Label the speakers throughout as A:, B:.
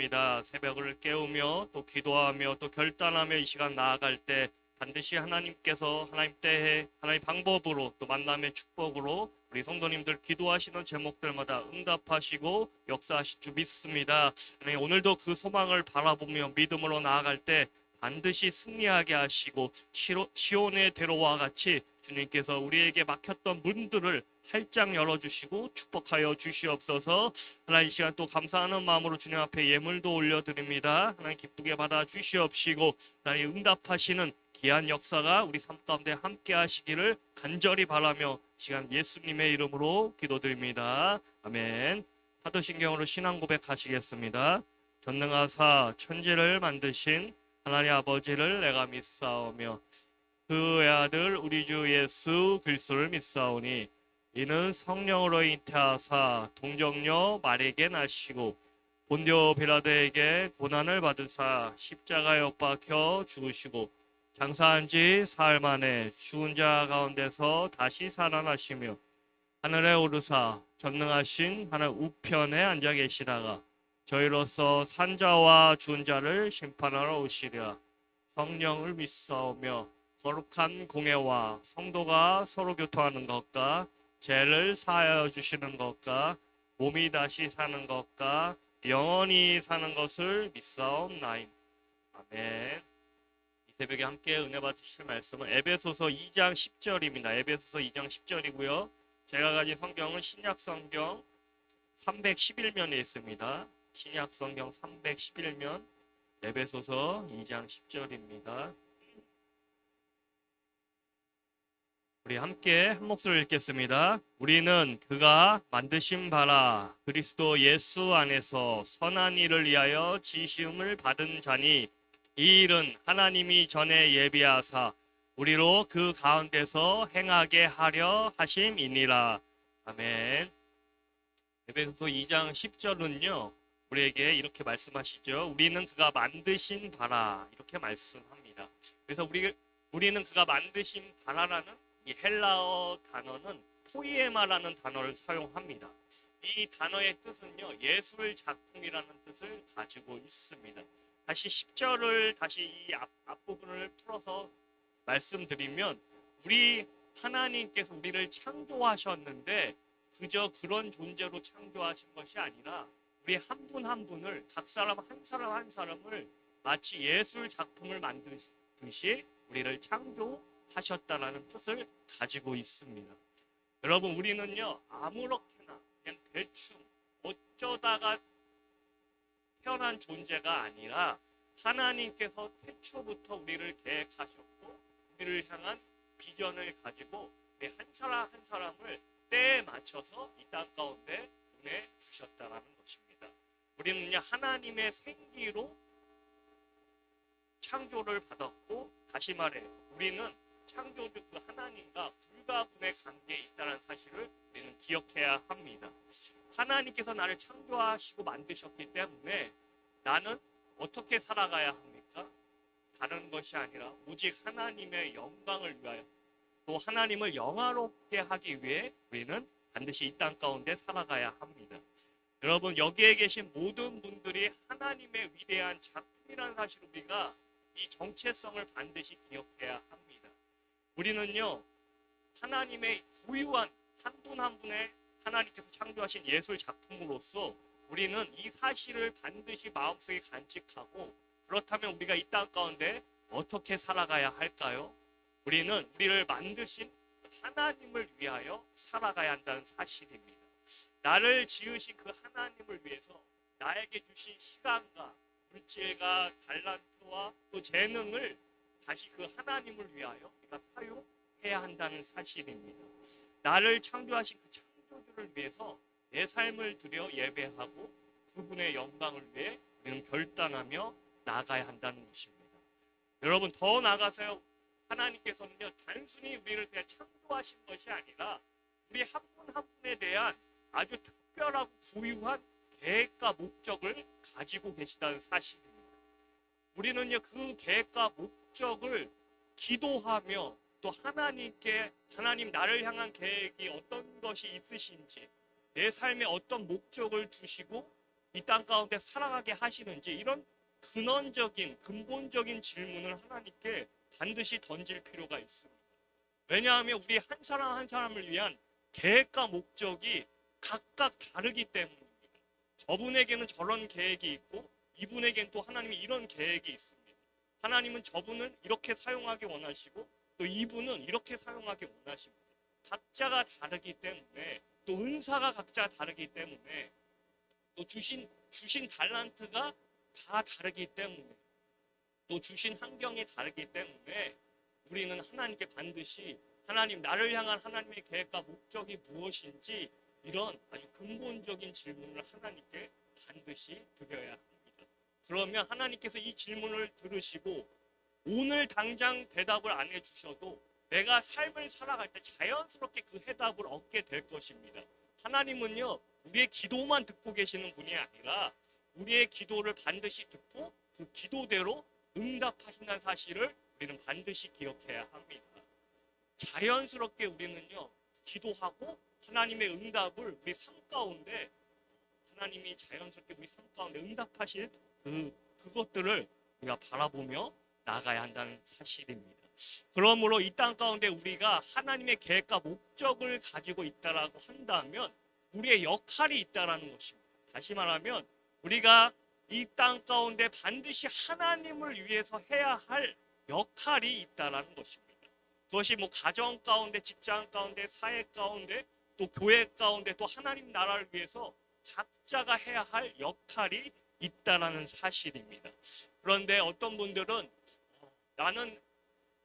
A: 믿습니다. 새벽을 깨우며 또 기도하며 또 결단하며 이 시간 나아갈 때 반드시 하나님께서 하나님 때에 하나님 방법으로 또 만남의 축복으로 우리 성도님들 기도하시는 제목들마다 응답하시고 역사하실 줄 믿습니다. 오늘도 그 소망을 바라보며 믿음으로 나아갈 때 반드시 승리하게 하시고 시온의 대로와 같이 주님께서 우리에게 막혔던 문들을 활짝 열어주시고 축복하여 주시옵소서. 하나님 이 시간 또 감사하는 마음으로 주님 앞에 예물도 올려드립니다. 하나님 기쁘게 받아 주시옵시고 하나님 응답하시는 귀한 역사가 우리 삶 가운데 함께 하시기를 간절히 바라며 시간 예수님의 이름으로 기도드립니다. 아멘. 사도신경으로 신앙 고백하시겠습니다. 전능하사 천지를 만드신 하나님 아버지를 내가 믿사오며 그의 아들 우리 주 예수 그리스도를 믿사오니 이는 성령으로 잉태하사 동정녀 마리에게 나시고 본디오 빌라도에게 고난을 받으사 십자가에 못 박혀 죽으시고 장사한 지 사흘 만에 죽은 자 가운데서 다시 살아나시며 하늘에 오르사 전능하신 하늘 우편에 앉아 계시다가 저희로서 산자와 죽은 자를 심판하러 오시리라. 성령을 믿사오며 거룩한 공예와 성도가 서로 교통하는 것과 죄를 사하여 주시는 것과 몸이 다시 사는 것과 영원히 사는 것을 믿사옵나이다. 아멘. 이 새벽에 함께 은혜 받으실 말씀은 에베소서 2장 10절입니다. 에베소서 2장 10절이고요. 제가 가진 성경은 신약 성경 311면에 있습니다. 신약 성경 311면 에베소서 2장 10절입니다. 우리 함께 한 목소리를 읽겠습니다. 우리는 그가 만드신 바라 그리스도 예수 안에서 선한 일을 위하여 지시움을 받은 자니 이 일은 하나님이 전에 예비하사 우리로 그 가운데서 행하게 하려 하심이니라. 아멘. 에베소서 2장 10절은요. 우리에게 이렇게 말씀하시죠. 우리는 그가 만드신 바라 이렇게 말씀합니다. 그래서 우리는 그가 만드신 바라라는 이 헬라어 단어는 포이에마라는 단어를 사용합니다. 이 단어의 뜻은요. 예술 작품이라는 뜻을 가지고 있습니다. 다시 10절을 다시 이 앞부분을 풀어서 말씀드리면 우리 하나님께서 우리를 창조하셨는데 그저 그런 존재로 창조하신 것이 아니라 우리 한 분 한 분을 각 사람 한 사람을 마치 예술 작품을 만드듯이 우리를 창조하셨다라는 뜻을 가지고 있습니다. 여러분 우리는요 아무렇게나 그냥 대충 어쩌다가 태어난 존재가 아니라 하나님께서 태초부터 우리를 계획하셨고 우리를 향한 비전을 가지고 우리 한 사람 한 사람을 때에 맞춰서 이 땅 가운데 보내주셨다는 것입니다. 우리는요 하나님의 생기로 창조를 받았고 다시 말해 우리는 창조주 그 하나님과 불가분의 관계에 있다는 사실을 우리는 기억해야 합니다. 하나님께서 나를 창조하시고 만드셨기 때문에 나는 어떻게 살아가야 합니까? 다른 것이 아니라 오직 하나님의 영광을 위하여 또 하나님을 영화롭게 하기 위해 우리는 반드시 이 땅 가운데 살아가야 합니다. 여러분 여기에 계신 모든 분들이 하나님의 위대한 작품이라는 사실을 우리가 이 정체성을 반드시 기억해야 합니다. 우리는요 하나님의 고유한 한 분 한 분의 하나님께서 창조하신 예술 작품으로서 우리는 이 사실을 반드시 마음속에 간직하고 그렇다면 우리가 이 땅 가운데 어떻게 살아가야 할까요? 우리는 우리를 만드신 하나님을 위하여 살아가야 한다는 사실입니다. 나를 지으신 그 하나님을 위해서 나에게 주신 시간과 물질과 달란트와 또 재능을 다시 그 하나님을 위하여 우리가 사용해야 한다는 사실입니다. 나를 창조하신 그 창조주를 위해서 내 삶을 드려 예배하고 그분의 영광을 위해 우리는 결단하며 나아가야 한다는 것입니다. 여러분 더 나아가서요 하나님께서는요 단순히 우리를 그냥 창조하신 것이 아니라 우리 한 분 한 분에 대한 아주 특별하고 고유한 계획과 목적을 가지고 계시다는 사실입니다. 우리는요 그 계획과 목적을 기도하며 또 하나님께 하나님 나를 향한 계획이 어떤 것이 있으신지 내 삶에 어떤 목적을 두시고 이 땅 가운데 살아가게 하시는지 이런 근본적인 질문을 하나님께 반드시 던질 필요가 있습니다. 왜냐하면 우리 한 사람 한 사람을 위한 계획과 목적이 각각 다르기 때문입니다. 저분에게는 저런 계획이 있고 이분에게는 또 하나님이 이런 계획이 있습니다. 하나님은 저분을 이렇게 사용하기 원하시고 또 이분은 이렇게 사용하기 원하십니다. 각자가 다르기 때문에 또 은사가 각자 다르기 때문에 또 주신 달란트가 다 다르기 때문에 또 주신 환경이 다르기 때문에 우리는 하나님께 반드시 하나님 나를 향한 하나님의 계획과 목적이 무엇인지 이런 아주 근본적인 질문을 하나님께 반드시 드려야 합니다. 그러면 하나님께서 이 질문을 들으시고 오늘 당장 대답을 안 해주셔도 내가 삶을 살아갈 때 자연스럽게 그 해답을 얻게 될 것입니다. 하나님은요 우리의 기도만 듣고 계시는 분이 아니라 우리의 기도를 반드시 듣고 그 기도대로 응답하신다는 사실을 우리는 반드시 기억해야 합니다. 자연스럽게 우리는요 기도하고 하나님의 응답을 우리 삶 가운데 하나님이 자연스럽게 우리 삶 가운데 응답하실 그것들을 우리가 바라보며 나가야 한다는 사실입니다. 그러므로 이 땅 가운데 우리가 하나님의 계획과 목적을 가지고 있다라고 한다면 우리의 역할이 있다라는 것입니다. 다시 말하면 우리가 이 땅 가운데 반드시 하나님을 위해서 해야 할 역할이 있다라는 것입니다. 그것이 뭐 가정 가운데, 직장 가운데, 사회 가운데, 또 교회 가운데, 또 하나님 나라를 위해서 각자가 해야 할 역할이 있다라는 사실입니다. 그런데 어떤 분들은 나는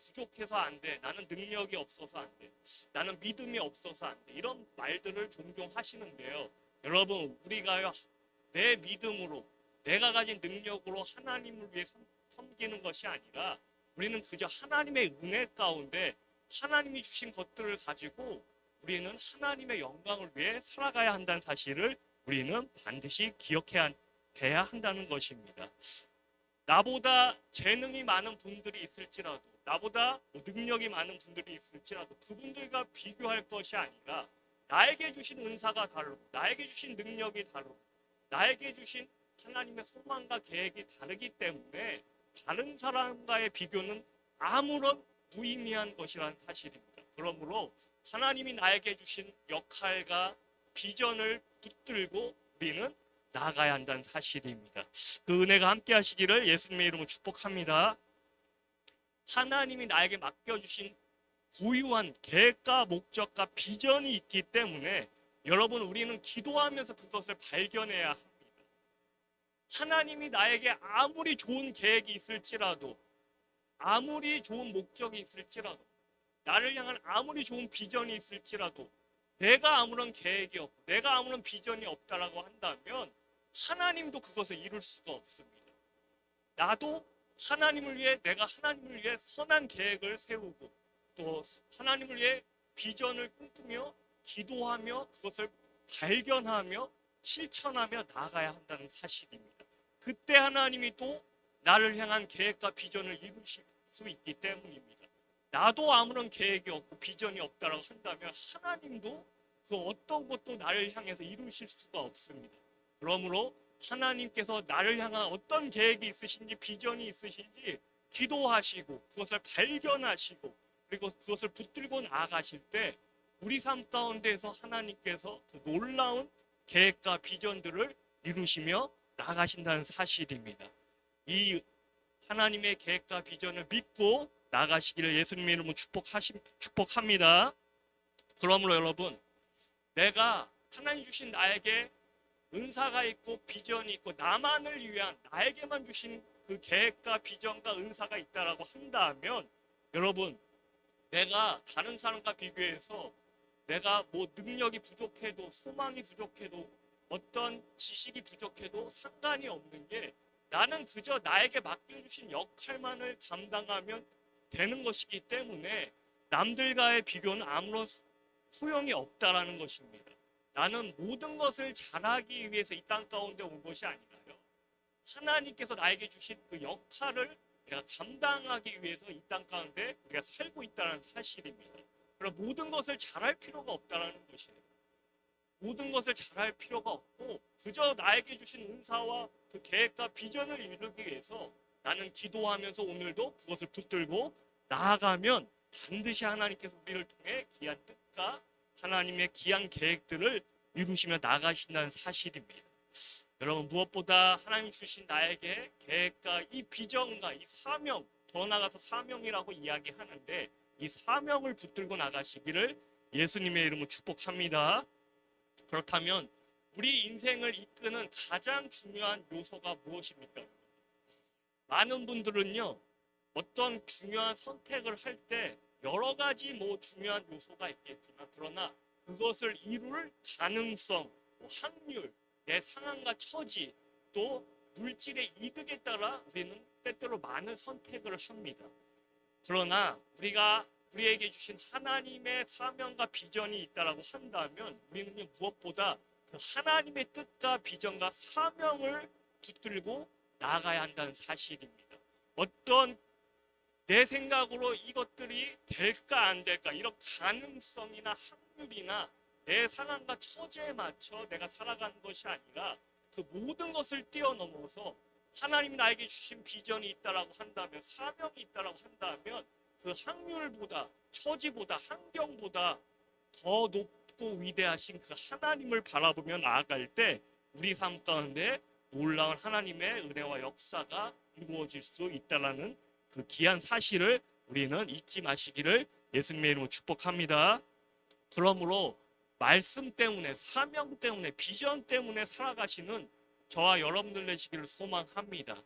A: 부족해서 안 돼, 나는 능력이 없어서 안 돼, 나는 믿음이 없어서 안 돼, 이런 말들을 종종 하시는데요. 여러분, 우리가요 내 믿음으로 내가 가진 능력으로 하나님을 위해 섬기는 것이 아니라 우리는 그저 하나님의 은혜 가운데 하나님이 주신 것들을 가지고 우리는 하나님의 영광을 위해 살아가야 한다는 사실을 우리는 반드시 기억해야 한다는 것입니다. 나보다 재능이 많은 분들이 있을지라도 나보다 능력이 많은 분들이 있을지라도 그분들과 비교할 것이 아니라 나에게 주신 은사가 다르고 나에게 주신 능력이 다르고 나에게 주신 하나님의 소망과 계획이 다르기 때문에 다른 사람과의 비교는 아무런 무의미한 것이라는 사실입니다. 그러므로 하나님이 나에게 주신 역할과 비전을 붙들고 우리는 나아가야 한다는 사실입니다. 그 은혜가 함께 하시기를 예수님의 이름으로 축복합니다. 하나님이 나에게 맡겨주신 고유한 계획과 목적과 비전이 있기 때문에 여러분 우리는 기도하면서 그것을 발견해야 합니다. 하나님이 나에게 아무리 좋은 계획이 있을지라도 아무리 좋은 목적이 있을지라도 나를 향한 아무리 좋은 비전이 있을지라도 내가 아무런 계획이 없고 내가 아무런 비전이 없다라고 한다면 하나님도 그것을 이룰 수가 없습니다. 나도 하나님을 위해 내가 하나님을 위해 선한 계획을 세우고 또 하나님을 위해 비전을 꿈꾸며 기도하며 그것을 발견하며 실천하며 나아가야 한다는 사실입니다. 그때 하나님이 또 나를 향한 계획과 비전을 이루실 수 있기 때문입니다. 나도 아무런 계획이 없고 비전이 없다고 한다면 하나님도 그 어떤 것도 나를 향해서 이루실 수가 없습니다. 그러므로 하나님께서 나를 향한 어떤 계획이 있으신지 비전이 있으신지 기도하시고 그것을 발견하시고 그리고 그것을 붙들고 나아가실 때 우리 삶 가운데에서 하나님께서 그 놀라운 계획과 비전들을 이루시며 나가신다는 사실입니다. 이 하나님의 계획과 비전을 믿고 나가시기를 예수님의 이름으로 축복합니다. 그러므로 여러분, 내가 하나님 주신 나에게 은사가 있고 비전이 있고 나만을 위한 나에게만 주신 그 계획과 비전과 은사가 있다라고 한다면 여러분, 내가 다른 사람과 비교해서 내가 뭐 능력이 부족해도 소망이 부족해도 어떤 지식이 부족해도 상관이 없는 게 나는 그저 나에게 맡겨주신 역할만을 감당하면 되는 것이기 때문에 남들과의 비교는 아무런 소용이 없다라는 것입니다. 나는 모든 것을 잘하기 위해서 이 땅 가운데 온 것이 아니라요. 하나님께서 나에게 주신 그 역할을 내가 감당하기 위해서 이 땅 가운데 우리가 살고 있다는 사실입니다. 그럼 모든 것을 잘할 필요가 없다는 것이에요. 모든 것을 잘할 필요가 없고 그저 나에게 주신 은사와 그 계획과 비전을 이루기 위해서 나는 기도하면서 오늘도 그것을 붙들고 나아가면 반드시 하나님께서 우리를 통해 귀한 뜻과 하나님의 귀한 계획들을 이루시며 나가신다는 사실입니다. 여러분, 무엇보다 하나님 주신 나에게 계획과 이 비전과 이 사명, 더 나아가서 사명이라고 이야기하는데 이 사명을 붙들고 나가시기를 예수님의 이름으로 축복합니다. 그렇다면 우리 인생을 이끄는 가장 중요한 요소가 무엇입니까? 많은 분들은요, 어떤 중요한 선택을 할 때 여러 가지 중요한 요소가 있겠지만, 그러나 그것을 이룰 가능성, 확률, 내 상황과 처지, 또 물질의 이득에 따라 우리는 때때로 많은 선택을 합니다. 그러나 우리가 우리에게 주신 하나님의 사명과 비전이 있다라고 한다면 우리는 무엇보다 그 하나님의 뜻과 비전과 사명을 붙들고 나아가야 한다는 사실입니다. 어떤 내 생각으로 이것들이 될까 안 될까 이런 가능성이나 확률이나 내 상황과 처지에 맞춰 내가 살아가는 것이 아니라 그 모든 것을 뛰어넘어서 하나님이 나에게 주신 비전이 있다라고 한다면, 사명이 있다라고 한다면 그 확률보다, 처지보다, 환경보다 더 높고 위대하신 그 하나님을 바라보며 나아갈 때 우리 삶 가운데 놀라운 하나님의 은혜와 역사가 이루어질 수 있다라는 그 귀한 사실을 우리는 잊지 마시기를 예수님의 이름으로 축복합니다. 그러므로 말씀 때문에, 사명 때문에, 비전 때문에 살아가시는 저와 여러분들 되시기를 소망합니다.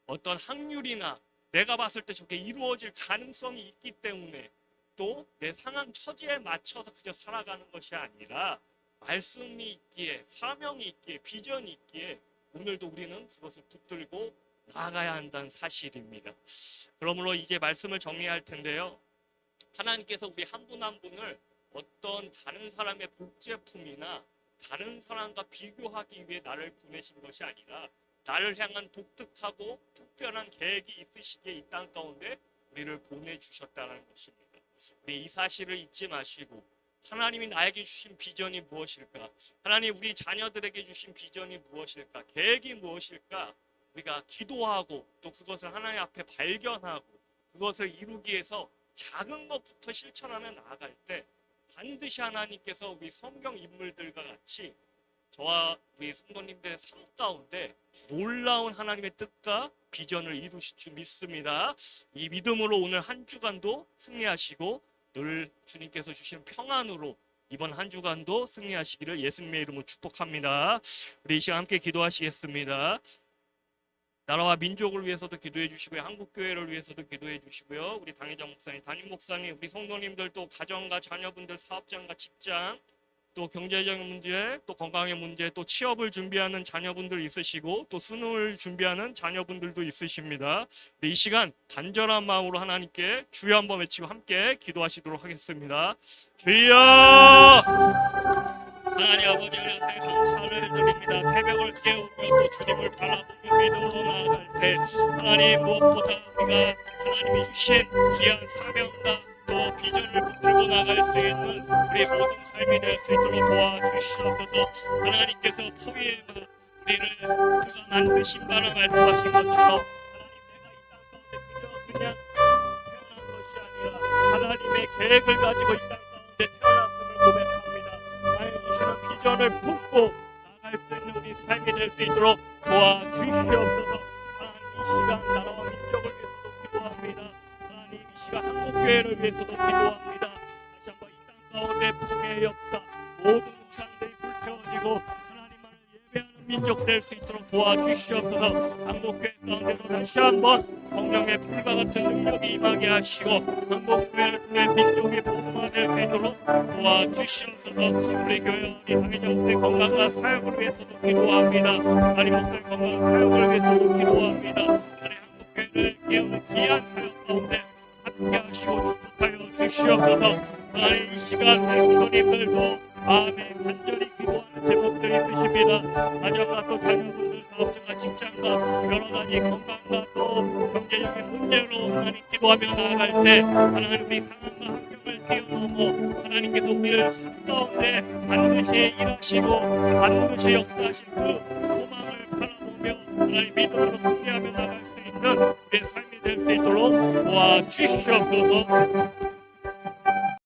A: 어떤 확률이나 내가 봤을 때 저게 이루어질 가능성이 있기 때문에 또 내 상황 처지에 맞춰서 그저 살아가는 것이 아니라 말씀이 있기에, 사명이 있기에, 비전이 있기에 오늘도 우리는 그것을 붙들고 나아가야 한다는 사실입니다. 그러므로 이제 말씀을 정리할 텐데요. 하나님께서 우리 한 분 한 분을 어떤 다른 사람의 복제품이나 다른 사람과 비교하기 위해 나를 보내신 것이 아니라 나를 향한 독특하고 특별한 계획이 있으시기에 이 땅 가운데 우리를 보내주셨다는 것입니다. 우리 이 사실을 잊지 마시고 하나님이 나에게 주신 비전이 무엇일까? 하나님 우리 자녀들에게 주신 비전이 무엇일까? 계획이 무엇일까? 우리가 기도하고 또 그것을 하나님 앞에 발견하고 그것을 이루기 위해서 작은 것부터 실천하며 나아갈 때 반드시 하나님께서 우리 성경 인물들과 같이 저와 우리 성도님들의 삶 가운데 놀라운 하나님의 뜻과 비전을 이루실 줄 믿습니다. 이 믿음으로 오늘 한 주간도 승리하시고 늘 주님께서 주시는 평안으로 이번 한 주간도 승리하시기를 예수님의 이름으로 축복합니다. 우리 이 시간 함께 기도하시겠습니다. 나라와 민족을 위해서도 기도해 주시고요. 한국교회를 위해서도 기도해 주시고요. 우리 당회장 목사님, 담임 목사님, 우리 성도님들 또 가정과 자녀분들, 사업장과 직장, 또 경제적인 문제, 또 건강의 문제, 또 취업을 준비하는 자녀분들 있으시고 또 수능을 준비하는 자녀분들도 있으십니다. 이 시간 간절한 마음으로 하나님께 주여 한번 외치고 함께 기도하시도록 하겠습니다. 주여! 하나님 아버지 은혜에 감사를 드립니다. 새벽을 깨우며 또 주님을 바라보며 믿음으로 나아갈 때 하나님 무엇보다 우리가 하나님이 주신 귀한 사명과 또 비전을 붙들고 나갈 수 있는 우리 모든 삶이 될 수 있도록 도와주시옵소서. 하나님께서 포위에 우리를 그가 만드신 바라 말씀하신 것처럼 하나님 내가 이 땅 가운데 그냥 태어난 것이 아니라 하나님의 계획을 가지고 이 땅 가운데 태어났음을 고백합니다. 하나님 주시는 비전을 품고 나갈 수 있는 우리 삶이 될 수 있도록 도와주시옵소서. 하나님 이 시간 나라와 민족을 위해서도 기도합니다. 하나님 이 시간 한국교회를 위해서도 기도합니다. 다시 한번 이 땅 가운데 풍의 역사 모든 우상들이 불태워지고 하나님만을 예배하는 민족 될 수 있도록 도와주시옵소서. 한국교회 가운데서 다시 한번 성령의 불과 같은 능력이 임하게 하시고 한국교회를 통해 민족이 복음화될 수 있도록 도와주시옵소서. 우리 교회 우리 당회장 목사의 건강과 사역을 위해서도 기도합니다. 담임 목사의 건강과 사역을 위해서도 기도합니다. 한국교회를 깨우는 귀한 사역 가운데 함께 하시고 축복하여 주시옵소서. 하나님 이 시간 우리 성도님들도 마음에 간절히 기도하는 제목들이 있으십니다. 가정과 또 자녀분들, 사업장과 직장과 여러 가지 건강과 또 경제적인 문제로 하나님 기도하며 나아갈 때 하나님 우리 상황과 환경을 뛰어넘어 하나님께서 우리를 삶 가운데 반드시 일하시고 반드시 역사하실 그 소망을 바라보며 하나님 믿음으로 승리하며 나갈 수 있는 우리의 삶이 될 수 있도록 도와주시옵소서.